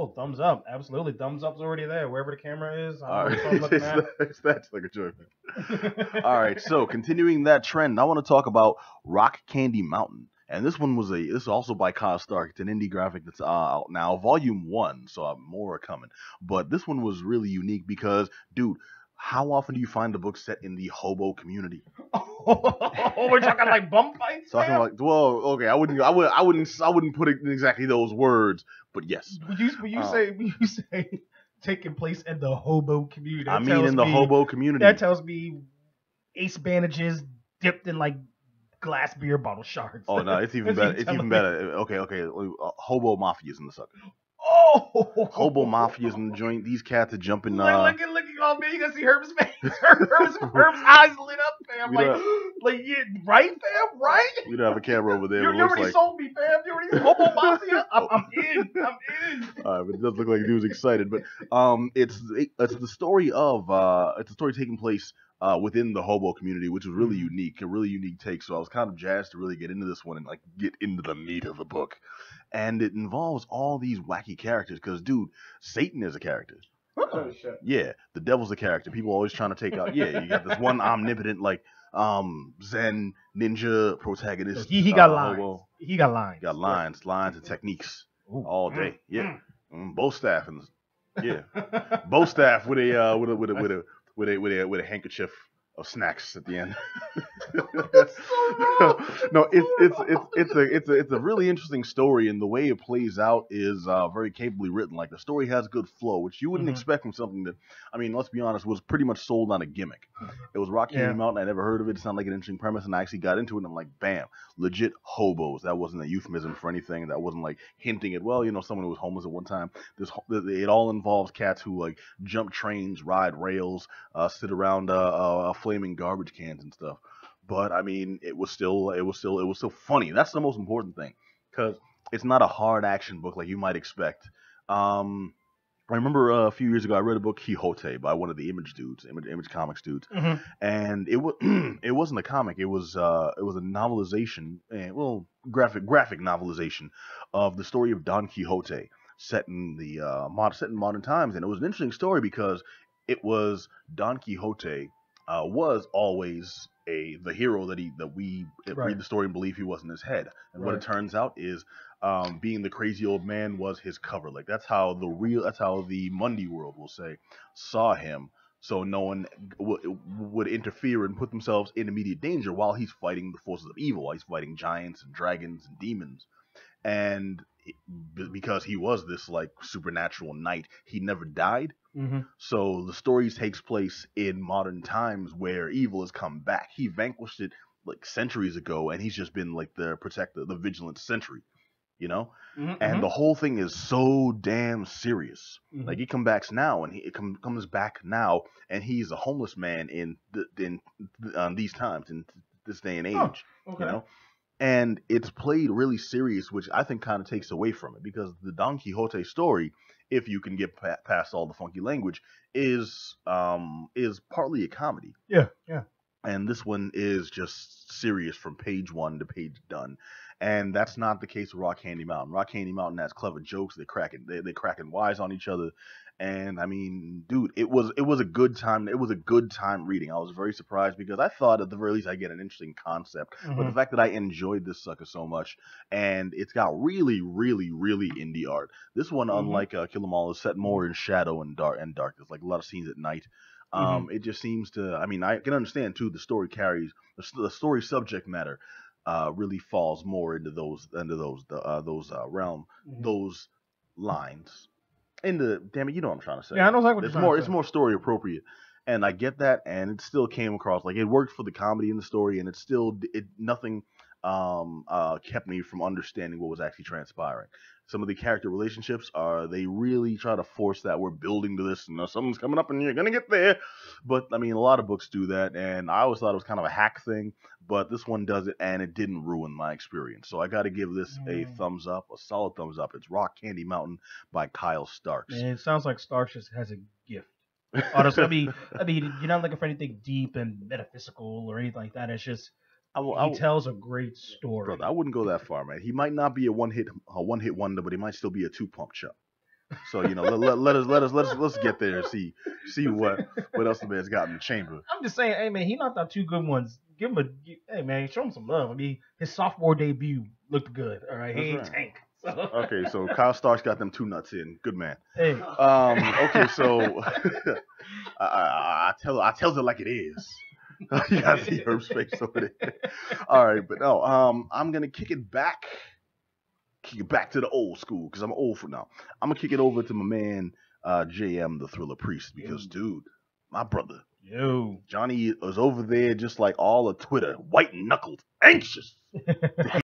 Oh, thumbs up. Absolutely. Thumbs up's already there. Wherever the camera is, I know All which right, one I'm looking at. it's that's like a joke. All right, so continuing that trend, I want to talk about Rock Candy Mountain. And this is also by Kyle Stark. It's an indie graphic that's out now, volume 1, so more are coming. But this one was really unique because, dude, how often do you find a book set in the hobo community? Oh, we're talking like bum fights, Talking man? like, well, okay, I wouldn't put it in exactly those words, but yes. When you say taking place in the hobo community, I mean, in the hobo community. that tells me ace bandages dipped in like glass beer bottle shards. Oh no, it's even better. It's even better. Okay. Hobo mafias in the sucker. Oh, Hobo mafias in the joint. These cats are jumping. Look at oh man, you can see Herb's face. Herb's eyes lit up, fam. Like yeah, right, fam, right? We don't have a camera over there. You already sold me, fam. You already hobo mafia. I'm in. All right, but it does look like the dude's excited. But it's the story of it's a story taking place within the hobo community, which was really unique, a really unique take. So I was kind of jazzed to really get into this one and like get into the meat of the book. And it involves all these wacky characters because, dude, Satan is a character. Oh shit. Yeah, the devil's a character. People always trying to take out. Yeah, you got this one omnipotent like Zen ninja protagonist. So he got lines. Hobo. He got lines. Got lines and techniques all day. Yeah, bow staff and yeah, bow staff with a handkerchief of snacks at the end. No, it's a really interesting story, and the way it plays out is very capably written. Like the story has good flow, which you wouldn't expect from something that, I mean, let's be honest, was pretty much sold on a gimmick. It was Rock Candy Mountain. I never heard of it. It sounded like an interesting premise, and I actually got into it. And I'm like, bam, legit hobos. That wasn't a euphemism for anything. That wasn't like hinting at, well, someone who was homeless at one time. It all involves cats who like jump trains, ride rails, sit around flaming garbage cans and stuff. But I mean, it was still funny. That's the most important thing, because it's not a hard action book like you might expect. I remember a few years ago I read a book, Quixote, by one of the Image Comics dudes, and it was it wasn't a comic. It was a novelization, graphic novelization of the story of Don Quixote, set in modern times, and it was an interesting story because it was Don Quixote was always the hero that we read the story and believe he was in his head. And what it turns out is being the crazy old man was his cover. Like that's how the Mundy world will say saw him. So no one would interfere and put themselves in immediate danger while he's fighting the forces of evil, while he's fighting giants and dragons and demons. And because he was this like supernatural knight, he never died. So the story takes place in modern times where evil has come back. He vanquished it like centuries ago, and he's just been like the protector, the vigilant sentry, And the whole thing is so damn serious. Like he comes back now, and comes back now, and he's a homeless man in these times, in this day and age, And it's played really serious, which I think kind of takes away from it, because the Don Quixote story, if you can get past all the funky language, is partly a comedy. Yeah. And this one is just serious from page one to page done. And that's not the case with Rock Candy Mountain. Rock Candy Mountain has clever jokes. They're cracking wise on each other. And I mean, dude, it was a good time. It was a good time reading. I was very surprised because I thought at the very least I get an interesting concept. But the fact that I enjoyed this sucker so much, and it's got really, really, really indie art. This one, unlike Kill 'Em All, is set more in shadow and darkness, like a lot of scenes at night. It just seems to. I mean, I can understand too. The story carries the story subject matter. Really falls more into those realm, those lines. Damn it, you know what I'm trying to say. Yeah, I know exactly what you're trying to say. It's more story appropriate, and I get that, and it still came across like it worked for the comedy in the story, and nothing kept me from understanding what was actually transpiring. Some of the character relationships they really try to force that we're building to this, and something's coming up and you're gonna get there. But I mean, a lot of books do that, and I always thought it was kind of a hack thing, but this one does it, and it didn't ruin my experience. So I got to give this a thumbs up, a solid thumbs up. It's Rock Candy Mountain by Kyle Starks. Man, it sounds like Starks just has a gift. Honestly, I mean, you're not looking for anything deep and metaphysical or anything like that. It's just he tells a great story. Brother, I wouldn't go that far, man. He might not be a one hit wonder, but he might still be a two-pump chump. So let's get there and see what else the man's got in the chamber. I'm just saying, hey man, he knocked out 2 good ones. Give him hey man, show him some love. I mean, his sophomore debut looked good. All right, he ain't tank. So. Okay, so Kyle Starks got them 2 nuts in. Good man. Hey. Okay, so I tells it like it is. You gotta see Herb's face over there. All right, but no, I'm gonna kick it back to the old school because I'm old for now. I'm gonna kick it over to my man JM the Thriller Priest because dude, my brother, Johnny is over there just like all of Twitter, white knuckled, anxious.